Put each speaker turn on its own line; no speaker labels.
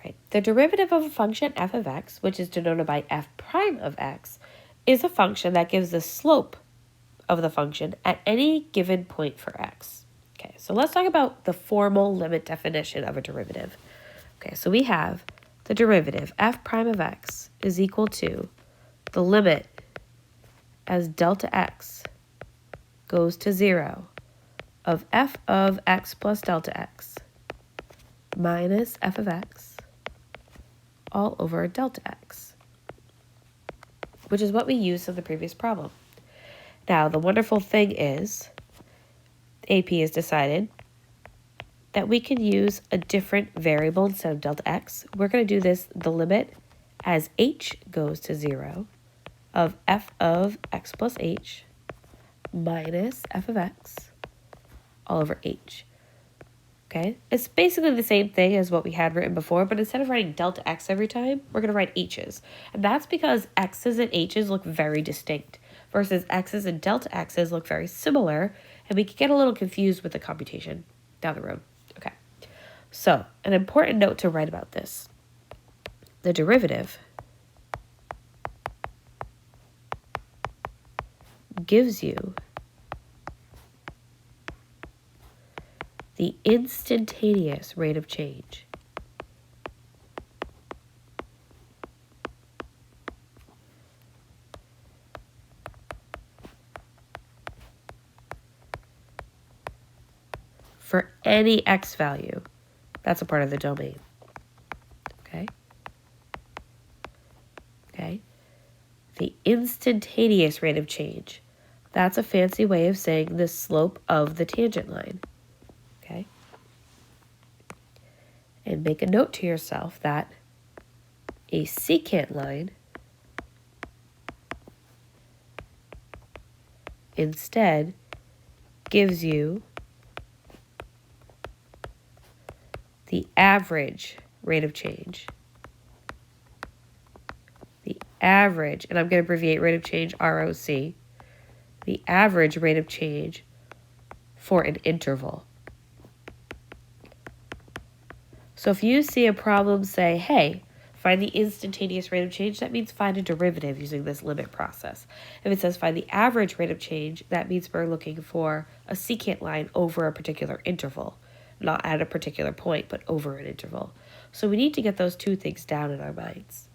Right. The derivative of a function f of x, which is denoted by f prime of x, is a function that gives the slope of the function at any given point for x. Okay, so let's talk about the formal limit definition of a derivative. Okay, so we have the derivative f prime of x is equal to the limit as delta x goes to 0 of f of x plus delta x minus f of x all over delta x, which is what we used in the previous problem. Now, the wonderful thing is, AP has decided that we can use a different variable instead of delta x. We're going to do this, the limit as h goes to 0 of f of x plus h minus f of x all over h. Okay, it's basically the same thing as what we had written before, but instead of writing delta x every time, we're going to write h's. And that's because x's and h's look very distinct, versus x's and delta x's look very similar, and we can get a little confused with the computation down the road. Okay, so an important note to write about this. The derivative gives you the instantaneous rate of change. For any x value, that's a part of the domain. Okay? Okay? The instantaneous rate of change. That's a fancy way of saying the slope of the tangent line. Okay? And make a note to yourself that a secant line instead gives you the average rate of change. The average, and I'm going to abbreviate rate of change ROC, the average rate of change for an interval. So if you see a problem say, hey, find the instantaneous rate of change, that means find a derivative using this limit process. If it says find the average rate of change, that means we're looking for a secant line over a particular interval, not at a particular point, but over an interval. So we need to get those two things down in our minds.